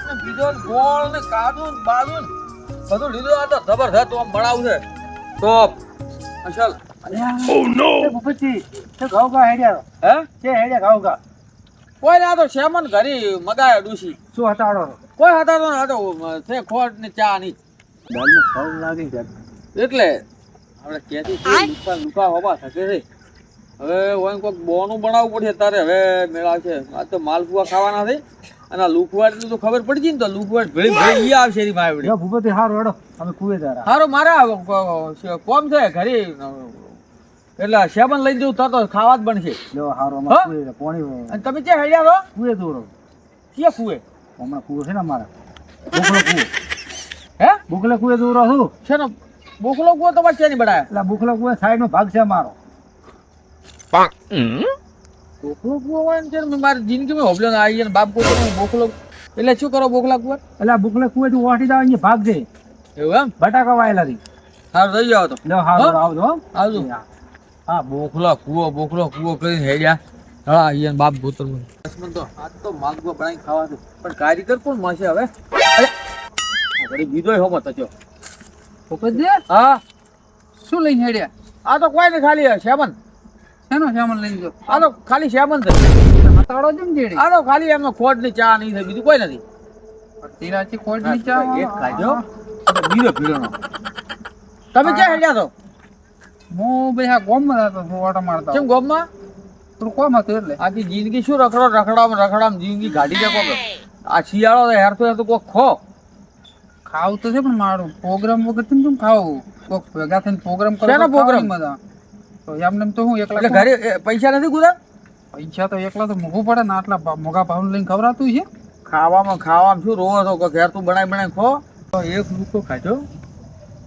ને બીજો ને ગોળ ને કાજુ ને બાજુ ને બધું લીધું. આ તો જબરદસ્ત આમ બનાવું છે ટોપ અસલ. ઓહ નો ભૂપતજી તે ઘઉં કા હેડ્યા હે છે હેડ્યા ઘઉં કા કોઈ ના તો શેમન ઘરી મગાયા ડૂસી શું હતાડો કોઈ હતા તો ના તો છે ખોટ ને ચા ની દાલનું ખાવ લાગી જાય એટલે આપણે ક્યાંથી લુકા લુકા હોવા થશે છે. હવે ઓય કોઈક બોનું બનાવવું પડશે તારે હવે મેળા છે. આ તો માલપુઆ ખાવાના છે અને આ લુકવાટનું તો ખબર પડી ગઈ ને તો લુકવાટ ભેળી ભેળી આવશે એની માય જો ભૂપતજી હારો હેડો અમે કુવે જારા હારો મારા કોમ છે ઘરે એટલે શેમન લઈ જવું તો ખાવા જ બનશે. જો હારો હા? અમાર કુવે પાણી અને તમે ક્યાં હેડ્યા છો કુવે દોરો ક્યાં કુએ હમણાં કુવો છે ને અમારા બોકલો કુવો હે બોકલે કુવે દોરો છું છે ને બોકલો કુવો તમારે ક્યાં નહીં બનાયા એટલે બોકલો કુવે સાઈડ નો ભાગ છે અમારો બોકલો કુવો હોય ને છે ને મેં મારી જિંદગીમાં હોબલ્યો ને આવી ને બાપ કોતો બોકલો એટલે શું કરો બોકલા કુવા એટલે બોકલે કુવે થી ઓઠી જાવ અહીંયા ભાગ છે એવું એમ બટાકા વાયેલા થી સારું થઈ જાવ તો લો હારો હા? આવજો હો. આવજો હા બોકલો કુવો કરીને હેડ્યા હા અહીંયા બાપ ભૂતર તો આજ તો માગવા બનાવી ખાવા છે પણ કારીગર કોણ મળશે હવે અરે બીજો હોમો થયો ભૂપતજી હા શું લઈને હેડ્યા આ તો કોઈ ને ખાલી શેમન શેનો સામાન લઈને જો આ તો ખાલી શેમન છે હતાડો જેમ જેડી આ તો ખાલી એમાં ખોટ ની ચા નહીં છે બીજું કોઈ નથી તીરાચી ખોટ ની ચા એક ખાજો બીજો ભીડોનો તમે ક્યાં હેડ્યા છો હું ભાઈ આ ગોમમાં હતો હું ઓટો મારતા કેમ ગોમમાં થોડું કોમ હતું એટલે આખી જિંદગી શું રખડામ જિંદગી ગાડી દે કોક આ શિયાળો હેરતો કોક ખો ખાવું તો છે પણ મારું પ્રોગ્રામ વગર કેમ ખાવું કોક ભેગા થઈને પ્રોગ્રામ કરો શેનો તો program? ખાવાની મજા તો એમને તો હું એકલા એટલે ઘરે પૈસા નથી ગુદા પૈસા તો એકલા તો મોઘું પડે ને આટલા મોઘા ભાવ લઈને ખવડાતું છે ખાવામાં શું રોવો છો કે ઘેર તું બનાવી ખો તો એક લુકો ખાજો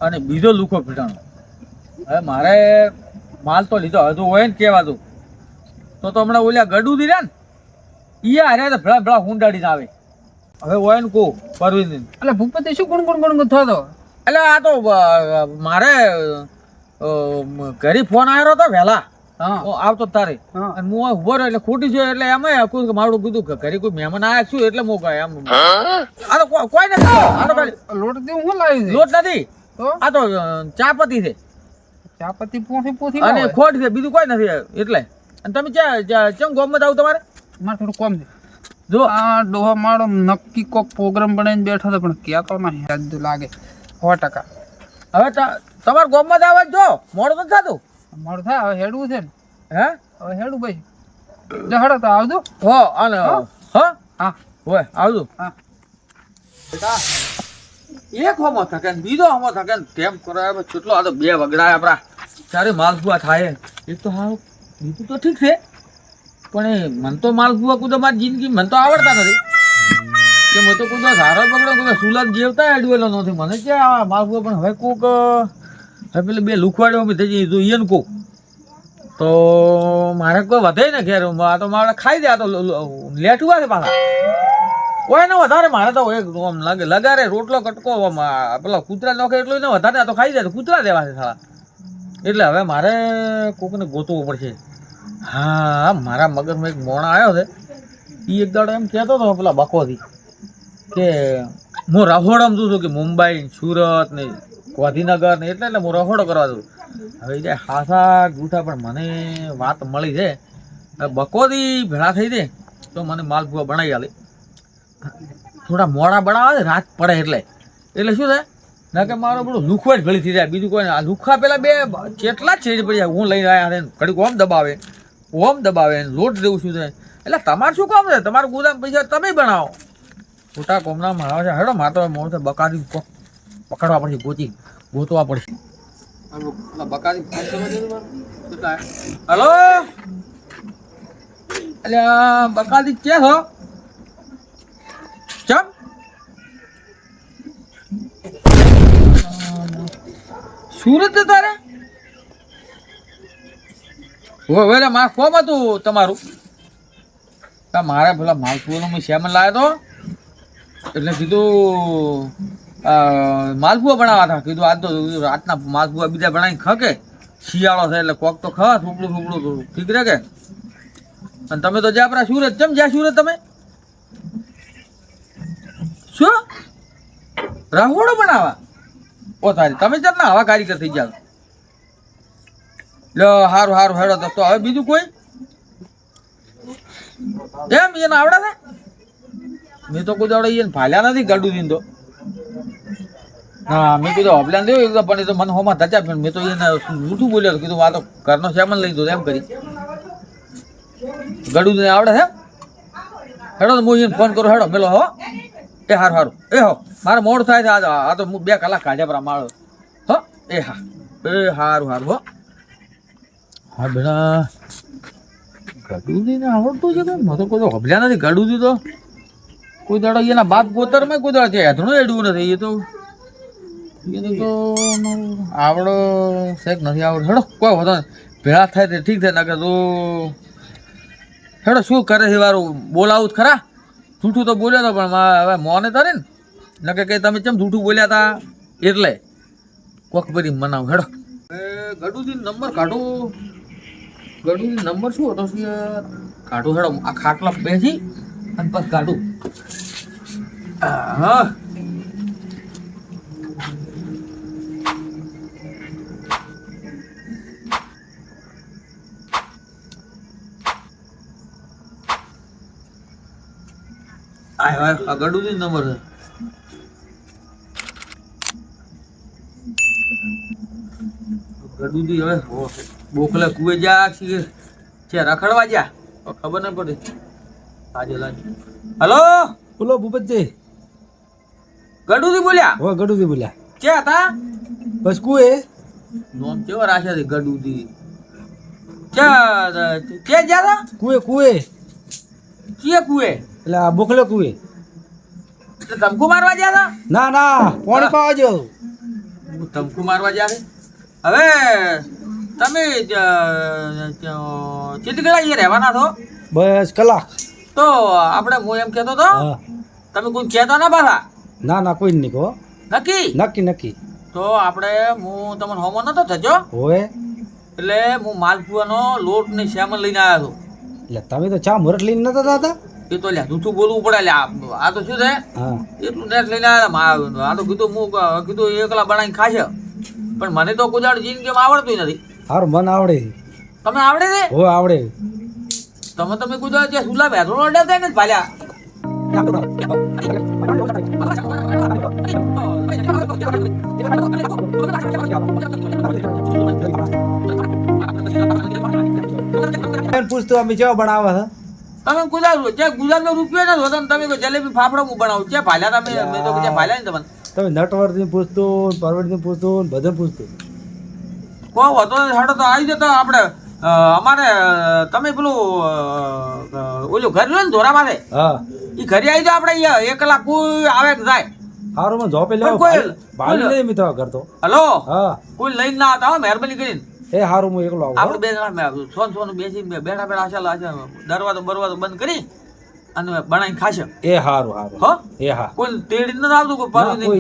અને બીજો લુકો પીટાણો. હવે મારે માલ તો લીધો હજુ હોય ને કેવાતું તો હમણાં ઓલ્યા ગડું દીધા ને ઈ હારે તો ભલા ભલા હુંડાડીને આવે. હવે હોય ને કહું પરવીન એટલે ભૂપતિ શું ગુણ થતો એટલે આ તો મારે ઘરે ફોન આવ્યો હતો વહેલા હા આવતો તારે હા અને હું ઉભો રહ્યો એટલે ખોટી છે એટલે એમ મારું કીધું કે ઘરે કોઈ મહેમાન આવ્યા છું એટલે હું કહે એમ આ તો કોઈ નથી આ તો ખાલી લોટ દેવું હું લાવી દે લોટ નથી તો આ તો ચાપતી છે ચા પત્તી પોથી અને ખોટ છે બીજું કોઈ નથી એટલે. અને તમે ચમ ગોમમાં જાવ તમારે મારે થોડું કોમ છે જો આ ડોહા મારો નક્કી કોક પ્રોગ્રામ બનાવીને બેઠો હતો પણ ક્યાં તો ના હેડ લાગે 100%. હવે તમારે ગોમમાં જ આવે જો મોડું તો થતું મારું થાય હવે હેડવું છે ને હે હવે હેડું ભાઈ જો હેડો તો આવજો હો અને હા હા હોય આવજો હા એક હોમો થકે ને બીજો હોમો થકે ને કેમ કરાય કેટલો આ તો બે વગડાય આપણા ત્યારે માલપુઆ થાય એક તો હા બીજું તો ઠીક છે પણ એ મને તો માલપુઆ કુદા મારી જિંદગી મને તો આવડતા નથી કે મેં તો કુદા ધારો પકડો કુદા સુલાદ જેવતા અડવેલો નથી મને કે આ માલપુઆ પણ હવે કોક હવે પેલે બે લુખવાડો થઈ જઈ તો એને કહું તો મારે કોઈ વધે ને ઘેર આ તો મારે ખાઈ દે આ તો લેટવા છે પાછા કોઈ ને વધારે મારે તો એક આમ લગારે રોટલો કટકો પેલા કૂતરા નોખે એટલું ને વધારે આ તો ખાઈ જાય તો કૂતરા દેવા છે સારા એટલે હવે મારે કોકને ગોતવું પડશે. હા મારા મગજમાં એક મોણા આવ્યો છે એ એક દાડો એમ કહેતો હતો પેલા બકોથી કે હું રહોડમ છું કે મુંબઈ સુરત ને ગાંધીનગર ને એટલે હું રહોડો કરવા દઉં. હવે જાય હાસા જૂઠા પણ મને વાત મળી છે હવે બકોથી ભેળા થઈ દે તો મને માલપુઆ બનાવી આલે. થોડા મોડા બનાવે ને રાત પડે એટલે શું થાય ના કે મારો બધું લુખવા જ ભેળી થઈ જાય બીજું કોઈ આ લુખા પેલા બે કેટલા જ છેડી પડી જાય હું લઈને આવ્યા ને ઘડીક ઓમ દબાવે લોટ દેવું શું થાય એટલે તમારે શું કામ છે તમારું ગુદામ પૈસા તમે બનાવો ખોટા કોમના મારા છે હેડો મારે તો મોડે બકારી પકડવા પડશે ગોતવા પડશે બકારી હલો એટલે બકારી ક્યાં છો ચમ સુરત તારે હવે મારે કોમ હતું તમારું મારે પેલા માલપુઆનો મેં સેમન લાવ્યો હતો એટલે કીધું માલપુઆ બનાવવા હતા કીધું આજ તો રાતના માલપુઆ બીજા બનાવીને ખકે શિયાળો છે એટલે કોક તો ખા થોડું ઠીક રહે કે. અને તમે તો જ્યાં આપણા સુરત ચમ જ્યાં સુરત તમે શું રહોડો બનાવવા? ઓ તારી તમે ચાલ ને આવા કારીગર થઈ જાવ. લો હારું હારું હેડો તો હવે બીજું કોઈ એમ એને આવડે છે? મેં તો કોઈ દાડો એને ભાલ્યા નથી ગાડું દીધો. હા મેં કીધું અભલાન દેવું એકદમ પણ એ તો મને હોમાં ધચા પણ મેં તો એને જૂઠું બોલ્યો કીધું આ તો ઘરનો સામાન લઈ દો એમ કરી ગાડું દીને આવડે છે. હેડો તો હું એને ફોન કરું હેડો મેલો હો. એ હારું હારું એ હો મારે મોડ થાય છે આ તો હું 2 કલાક કાઢ્યા પર માળો હો. એ હા એ હારું હારું હો. હા બેટા ગાડું દીને આવડતું છે કે મેં તો કોઈ અભલ્યા નથી ગાડું દીધો. કોઈ દાડો એના બાપ ગોતરમાં કોઈ દાડો છે હેથણું એડવું નથી. એ તો આવડો શેક નથી આવડો. હેડો કોઈ વધો ભેળા થાય તે ઠીક થાય નાખે તો હેડો શું કરે છે વારું બોલાવું જ ખરા. જૂઠું તો બોલ્યા હતા પણ હવે મોને તારે ને નકે કે તમે કેમ જૂઠું બોલ્યા હતા એટલે કોક બધી મનાવ. હેડો ગડુજી નંબર કાઢો. ગડુજી નંબર શું હતો યાર કાઢું. હેડો આ ખાટલા બેસી અને પછી કાઢું. હા આ ગડુજી નંબર છે. ગડુજી હવે બોકલે કુએ જા છે રખડવા જા ખબર ન પડી. આજે લાજ હલો બોલો ભૂપતજી. ગડુજી બોલ્યા? હો ગડુજી બોલ્યા. કે હતા બસ કુએ નોમ કેવો રાખ્યા છે ગડુજી? કે જ્યાં કુએ કુએ કે કુએ એટલે આ બોખલે કુએ. એટલે ધમકુ મારવા ગયા હતા? ના ના પાણી પાવા જો. ધમકુ મારવા ગયા છે. હવે તમે ચિત્તગડા અહીંયા રહેવાના છો? બસ કલાક. તો આપણે હું એમ કહેતો હતો હા તમે કોઈ કહેતા ના પાછા? ના ના કોઈ નહીં કહો. નક્કી? નક્કી નક્કી. તો આપણે હું તમને હોમો નતો થજો હોય એટલે હું માલપુઆનો લોટ ને શ્યામલ લઈને આવ્યો છું. એટલે તમે તો ચા મુરત લઈને નતા દાદા? એ તો લ્યા જૂઠું બોલવું પડે લ્યા. આ તો શું છે હા એટલું નેટ લઈને આવ્યા. આ તો કીધું હું કીધું એકલા બનાવીને ખાશે પણ મને તો કોઈ દાડો જિંદગીમાં આવડતું નથી. હારું મન આવડે. તમે આવડે છે? હો આવડે. તમે કોઈ દાડો ત્યાં સુલા બેઠો અડ્યા થાય ને ભાલ્યા? પૂછતો અમે કેવા બનાવે છે? તમે ગુલાબ નો રૂપિયો નથી હોતો ને તમે કોઈ જલેબી ફાફડા હું બનાવું છે ભાલ્યા? તમે મેં તો ત્યાં ભાલ્યા ને તમને તમે નટવરથી પૂછતો પરવડથી પૂછતો બધે પૂછતો. કોઈ હતો હેડો તો આવી જતો આપણે અમારે તમે પેલું ઓલું ઘર રહ્યું ને ધોરા માથે હા એ ઘરે આવી જાઓ આપણે અહીંયા 1 કલાક કોઈ આવે કે જાય. હારું મને જોપે લેવો ભાલી લઈ મી તો કરતો. હલો હા કોઈ લઈને ના આવતા હો મહેરબાની કરીને. એ હારું હું એકલો આવું. આપણે બે જણા સોનું બેસી બેઠા બેઠા દરવાજો બરવાજો બંધ કરી અને બનાવીને ખાશે. એ હારું હારું હો એ હા કોઈ તેડી નથી આવતું કોઈ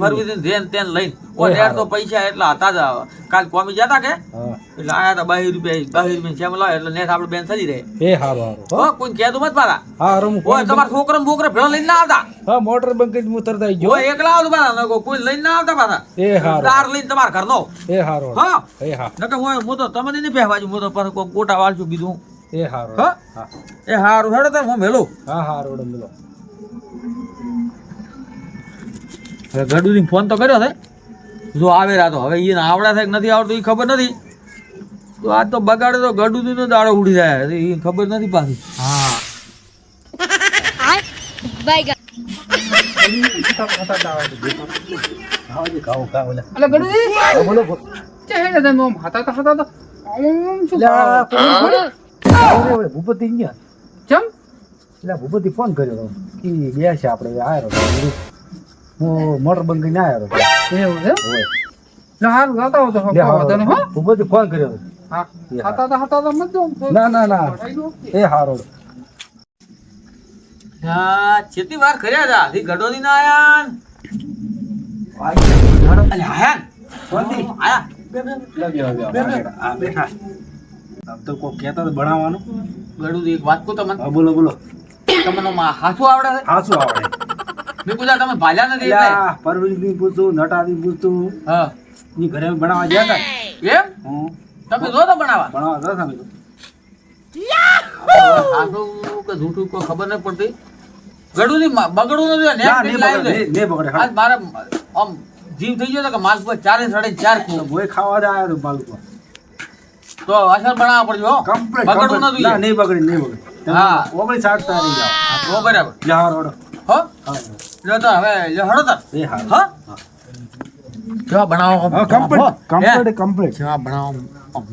ફરવી ધ્યાન તેન લઈને. ઓ યાર તો પૈસા એટલા હતા જ કાલ કોમી જતા કે હા એટલે આયા હતા 22 રૂપિયા જેમ લાવે એટલે નેટ આપણે બેન થઈ રહે. એ હારું હારું હો કોઈ કહેતું મત પાછા. હારું હું ઓય તમારા છોકરા ને બોકરા ભેળો લઈને ના આવતા. હા મોટર બંધ કરી હું તરત આવી ગયો. ઓય એકલા આવતું પાછા કોઈ લઈને ના આવતા પાછા. એ હારું કાર લઈને તમારા ઘરનો. એ હારું હા એ હા નકર હોય હું તો તમને નહીં પહેવાજુ હું તો પાછું કોઈ ગોટા વાળશું બીજું. એ હારું હા હા એ હારું હેડો તો હું મેલું. હા હારું ઓડો મિલો. હવે ગડુજી ફોન તો કર્યો છે જો આવે રાતો. હવે એને આવડા થાય કે નથી આવડતું એ ખબર નથી. તો આ તો બગાડે તો ગડુજી નો દાડો ઉડી જાય એ ખબર નથી પાછી. હા અલે ગડુજી બોલો કે હે ને તમે હતા તો આમ શું ભૂપતિ ગયા ચમ એટલે ભૂપતિ ફોન કર્યો કે ગયા છે આપણે આવ્યો હું મોટર બંધ કરીને આવ્યો એવું છે હોય હારું ગાતા હો તો વાંધો નહીં હો. ભૂપતિ ફોન કર્યો હા હતા તો મત દો. ના ના ના એ હારો હા છેતી વાર કર્યા હતા હજી ગડોદી ના આયા અલે આયા શાંતિ આયા બેઠા તો કોઈ કહેતા બનાવવાનું ગડુજી એક વાત કહું તમને. બોલો બોલો તમને હાસું આવડે છે? હા શું આવડે મેં પૂછા તમે ભાલ્યા નથી એટલે. અલ્યા, પરવીનની પૂછતું, નટાની પૂછતું, હા ઈ ઘરે બનાવવા ગયા હતા. એમ હં. તમે જો તો બનાવવા બનાવવા હતા તમે તો. સાચું કે જૂઠું કોઈ ખબર નહીં પડતી. ગળું ની બગડું નથી ને ના, નેટ નહીં લાવી બગડે, દે. નહીં બગડે. આજ મારે આમ જીવ થઈ ગયો તો કે માલ પર 4.5 કિલો ભોય ખાવા દે આયો તો માલુકો. તો અસર બનાવવા પડશે હો. કમ્પ્લીટ, બગડવું કમ્પ્લીટ. નથી. ના, નહીં બગડે, નહીં બગડે. તમે હા. ઓગળી સાટતા રહી જાઓ. તો બરાબર જા, હારો, હારો. હો હા, જો તો હવે જો હળો તાર એ હારો. હા કેવા બનાવો હા, કમ્પ્લીટ, કમ્પ્લીટ, કમ્પ્લીટ. કેવા બનાવો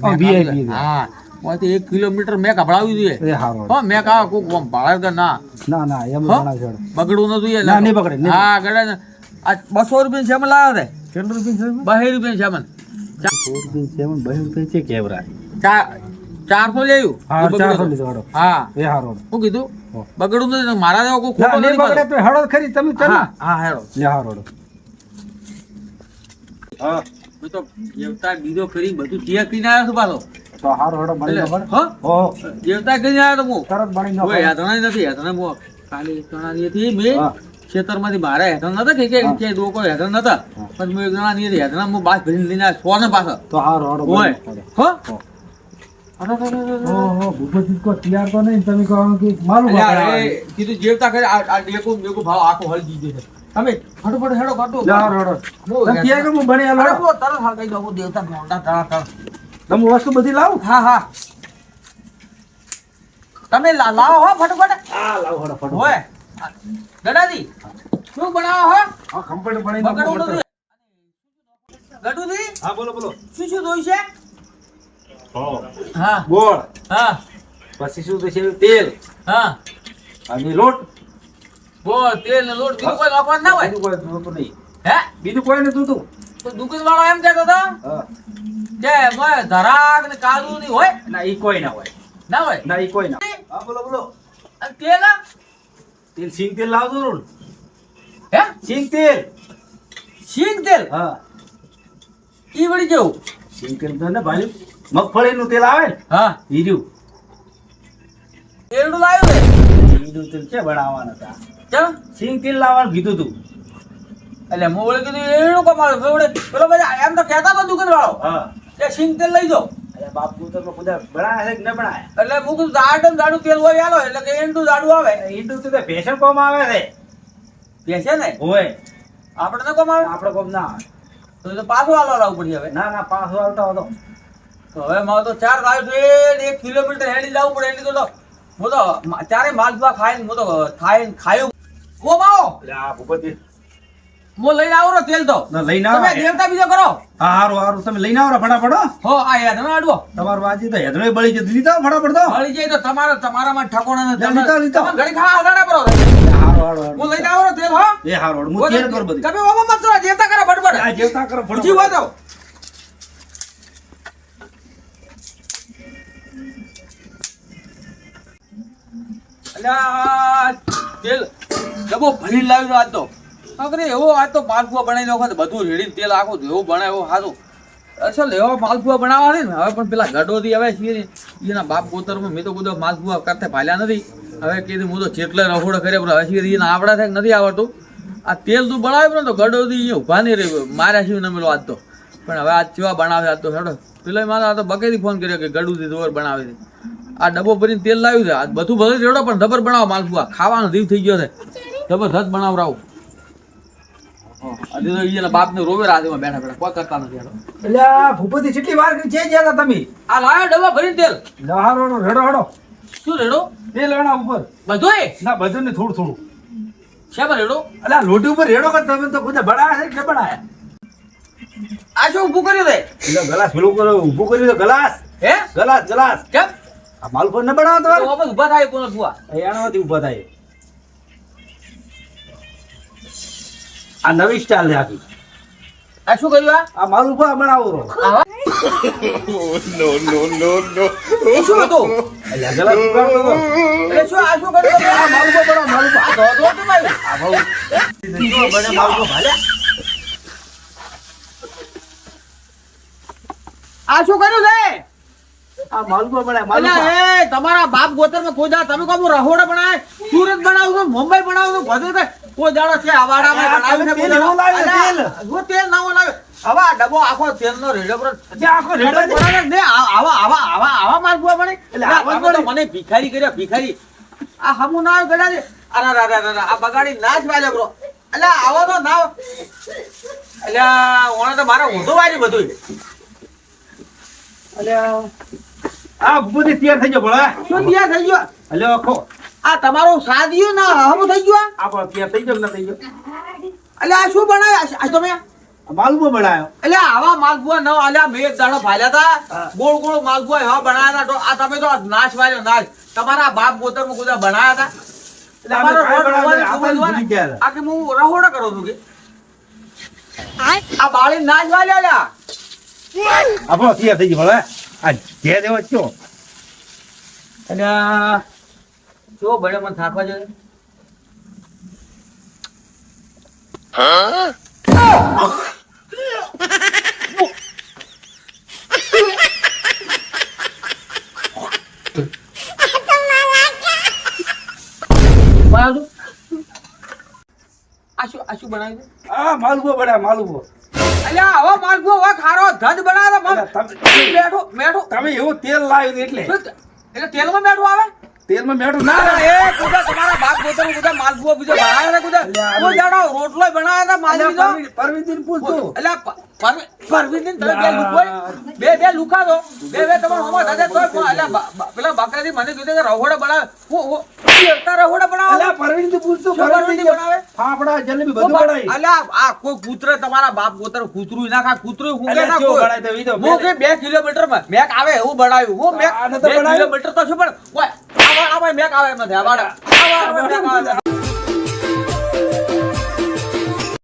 હા, VIP. હા ઓથી 1 કિલોમીટર મેં કભડાવી દઈએ એ હારો. હો મેં કા કોક ભાડે કે ના ના, ના, એમ હા? બનાવ છે. બગડવું નથી એટલે. ના, નહીં બગડે, નહીં હા ગડે ને આ 200 રૂપિયા સામાન લાવ્યો છે કેટલું રૂપિયા છે? 200 રૂપિયા સામાન 2 રૂપિયા છે કેવરા. 400 લેવું હા, 400 લીધો, હારો. હા એ હારો. શું કીધું હો. બગડવું નથી મારા જેવો કોઈ ના, ખોટો નહીં નથી બગડે પાડો. તો હારો ખરી તમે ચાલો. હા હા હેડો એ હારો, હારો. હા, મેં તો દેવતા બીજો કરી બધું ચેક કરીને આવ્યો છું પાછો તો હારો, હારો, બની એટલે, ખબર. હો હો, દેવતા કરીને આવ્યો તો હું તરત બની નો કોઈ હેઠળ નથી હેઠળ હું ખાલી ચણાની હતી મેં હા. ખેતરમાંથી બહાર હેઠળ નતા કે ડોકો હેઠળ નતા પણ મેં એક જણાની હતી હેઠળ હું બાસ ભરીને લઈને આવ્યો 100 ને પાછળ તો હારો, હારો, હોય બની. હો હો. અરે, અરે, અરે, અરે. ઓહો, ભૂપતજી કો તૈયાર તો નહીં, તમે કહો કે મારું અલ્યા, બાપા. એ કીધું જેવતા કરે આ ડેકો બેકો ભાવ આખો હળી દીધો છે તમે ફટાફટ હેડો કાઢો જા, હારો, હારો. તમે ક્યાં કે હું બની અરે આલો? બો તરત હળગાઈ દો દેવતા મોંડા તળા તમે વસ્તુ બધી લાવું. હા હા તમે લાવો હો ફટાફટ હા, લાવો, હારો, ફટો. હોય ગડાજી શું બનાવો હો હા, કમ્પ્લીટ બની બગડવું નથી ગડુજી હા, બોલો, બોલો. શું શું જોઈ છે હો. હા ગોળ, હા પછી શું તો છે તેલ હા અને લોટ. બોલ તેલ ને લોટ બીજું કોઈ નાખવાનું ના હોય બીજું કોઈ જોતું નહીં. હે બીજું કોઈ નથી જોતું. તો દુકાન વાળો એમ કહેતો હતો હા. કે મોય ધરાક ને કાજુ ની હોય ના, ઈ કોઈ ના હોય. ના હોય ના, ઈ કોઈ ના. હા, બોલો, બોલો. અને તેલ તેલ, સિંગ તેલ લાવજો રૂલ. હે સિંગ તેલ. સિંગ તેલ હા, ઈ વળી જેવું સિંગ તેલ તો ને ભાઈ મગફળીનું તેલ આવે ને હા ઈ રહ્યું. તેલડું લાવ્યું ને ઈનું તેલ છે બનાવવાના હતા. ચલ સિંગ તેલ લાવવાનું કીધું તું. એટલે હું વળી કીધું એનું કમાડું મેં વળી પેલો બધા એમ તો કહેતા હતો દુકાન વાળો હા. કે સિંગ તેલ લઈ જાઓ અરે બાપ પુત્ર તો ખુદા બનાવે છે કે ન બનાવે? એટલે હું કીધું દાડમ દાડું તેલ હોય આલો એટલે કે એંડું દાડું આવે ઈંડું તો ભેસણ કોમ આવે છે. બેસે ને હોય. આપણે ન કમાવે આપણે કોમ ના આવે. તો એ તો પાછું આલો લાવવું પડી હવે ના, ના, પાછો આવતા હતો. તો હવે મારે તો 4 ગાયો છે 1 કિલોમીટર હેડી જવું પડે એટલે તો હું તો ચારે માલપુઆ ખાઈને હું તો ખાયું ઓ બાઓ એટલે આ ભૂપતજી હું લઈને આવો રો તેલ તો ના, લઈને તમે આવો. દેવતા બીજો કરો હા, હારું, હારું. તમે લઈને આવો ફટાફટ હો. હો આ યાદ ન આડવો તમારું વાજી તો હેદરોય બળી જતી. લીધા ફટાફટ તો. મળી જાય તો તમારામાં ઠકોણા ને લે, લીધો, લીધો. તમે ઘડી ખા હગાડા કરો હારું, હારું, હારું. હું લઈને આવો રો તેલ હો એ હારું, હારું. હું તેલ કરું બધી. તમે ઓમાં મત કરો દેવતા કરો આ બડબડ જેવતા કરો ઊંચી હોય ફટાફટ. તો અલ્યા તેલ ડબ્બો ભરી લાવ્યો આજ તો અગરે એવો આજ તો માલપુઆ બનાવી નાખો તો બધું રેડી તેલ આખું જેવું બનાવ્યો સારું અસલ એવો માલપુઆ બનાવવા ને હવે પણ પેલા ગડોથી હવે છીએ એના બાપ ગોતરમાં મેં તો બધો માલપુઆ કરતે ભાલ્યા નથી હવે કીધું હું તો જેટલે રહોડો કરે પણ હજી એને આવડા થાય નથી આવડતું આ તેલ તું બનાવ્યું ને તો ગડોથી અહીંયા ઉભા નહીં રહ્યો માર્યા છે ને મેલો આજ તો પણ હવે આજ કેવા બનાવે આજ તો હેડો પેલો મારે આ તો બકેથી ફોન કર્યો કે ગડુથી દોર બનાવે છે આ ડબ્બો ભરીને તેલ લાવ્યું છે આ બધું ભરી રેડો પણ જબર બનાવો માલપુઆ ખાવાનો જીવ થઈ ગયો છે જબરદસ્ત બનાવરાવું આજે તો એના બાપને રોવે રાતમાં બેઠા બેઠા કોઈ કરતા નથી હેડો એટલે આ ભૂપતજી કેટલી વાર કરી છે ગયા હતા તમે? આ લાવ્યો ડબ્બા ભરીને તેલ લા, હારું, હારું. રેડો, રેડો. શું રેડો તેલ વેણા ઉપર. બધુંય ના, બધું ને થોડું થોડું. શેમાં રેડો એટલે આ લોટી ઉપર રેડો કે તમે તો ખુદા બનાવ્યા છે કે ન બનાવ્યા? આ શું ઊભું કર્યું છે એટલે ગલાસ પેલું કરો, ઊભું કર્યું તો ગલાસ. હે ગલાસ, ગલાસ. કેમ આ માલપુઆ ન બનાવો તમારે? તો વાપસ ઊભા થાય કોનો ફુવા એનામાંથી ઊભા થાય. આ નવી સ્ટાઇલ છે આખી. આ શું કર્યું આ માલપુઆ બનાવો રો. આ એ શું હતું એટલે ગલાસ ઉગાડતો હતો. એટલે શું આ શું કર્યું તમે? આ માલપુઆ બનાવો, માલપુઆ. આ ધોધો કેમ આવ્યું? આ ભાઉ. જો બને માલપુઆ ભાલ્યા. આ શું કર્યું છે આ માલપુઆ બનાવે, અલ્યા માલપુઆ. એ તમારા બાપ ગોતરમાં કોઈ દા તમે કહો રહોડા બનાવે સુરત બનાવો છો મુંબઈ બનાવો છો બધું થાય કોઈ દાડો છે આ વાડામાં બનાવ્યું છે કોઈ દાડો? અલ્યા, હું તેલ નવો લાવ્યો. હવે આ ડબ્બો આખો તેલનો રેડો પર આખો રેડો જ. બરાબર ને? આવા માલપુઆ બને? એટલે આવા જ તમે તો બને. મને ભિખારી કર્યા, ભિખારી. આ હમું ના આવ્યું ગડા છે. અરે, આ બગાડી ના જ વાલ્યો બ્રો. અલ્યા, આવો તો ના. અલ્યા, ઓણે તો મારે ઊંધું વાર્યું બધું. અલ્યા આ ભૂપતિ તૈયાર થઈ ગયો ભલા. શું તૈયાર થઈ ગયો? અલ્યા આખો આ તમારું સાદિયું ના હમું થઈ ગયું? આપણો તૈયાર થઈ ગયો કે ના થઈ ગયો? અલ્યા, આ શું બનાવ્યું? આ તમે માલમાં બનાવ્યો. એટલે આવા માલપુઆ ન આલ્યા. મેં એક દાડો ફાલ્યા હતા, હા. ગોળ ગોળ માલપુઆ એવા બનાવ્યા હતા. તો આ તમે તો નાશ વાળ્યો નાશ. તમારા બાપ બોતરમાં કુદા બનાવ્યા હતા. એટલે આપણે તમારો કાંઈ રોડ બનાવ્યું રવાની નહીં, આપણે ખબર ભૂલી ગયા હતા. આ કે હું રહોડા કરું છું કે આ બાળી નાશ વાળ્યા લ્યા. આપણો તૈયાર થઈ ગયો ભલા. આ જે દેવો કયો? અલ્યા, જો બળે મને થાકવા જોઈએ. બનાવ્યું? આ શું બનાવ્યું? આ માલવો બનાવ્યો માલવો. અલ્યા, આવો માલપુઆ હવે ખારો ધજ બનાવ્યો તો તમે મેઠું મેઠું તમે એવું તેલ લાવ્યું ને એટલે શું? એટલે તેલમાં મેઠું આવે? તેલમાં મેઠું ના ના, આવે. એ કુદા તમારા બાપ પોતાનું કુદા માલપુઆ બીજો બનાવ્યા હતા કુદા. અલ્યા, કોઈ દાડો રોટલોય બનાવ્યા હતા માલવીનો. પરવીનજીને પૂછતું. અલ્યા, પરવીનજી તમે બે લુખોય? બે લુખા દો. બે તમારો હોમો દાદા તોય પણ અલ્યા, પેલા બકરાજી મને કીધું કે રહોડા બનાવે. હું એકતા રહોડા બનાવે? અલ્યા, પરવીનજી પૂછતું. શું પરવીનજી બનાવે? ફાફડા જલેબી બધું બનાવી. અલ્યા, આ કોઈ કૂતરે તમારા બાપ પોતાનું કૂતરું ના ખા. કૂતરું હું કે અલ્યા, ના કેવું કોઈ. બનાય તો ઈ તો હું કે 2 કિલોમીટરમાં મેક આવે એવું બનાવ્યું. હું મેક આ નતો 2 બનાવ્યું? કિલોમીટર તો શું પણ ઓય, આવા મેક આવે એમ નથી. આવા મેક આવે.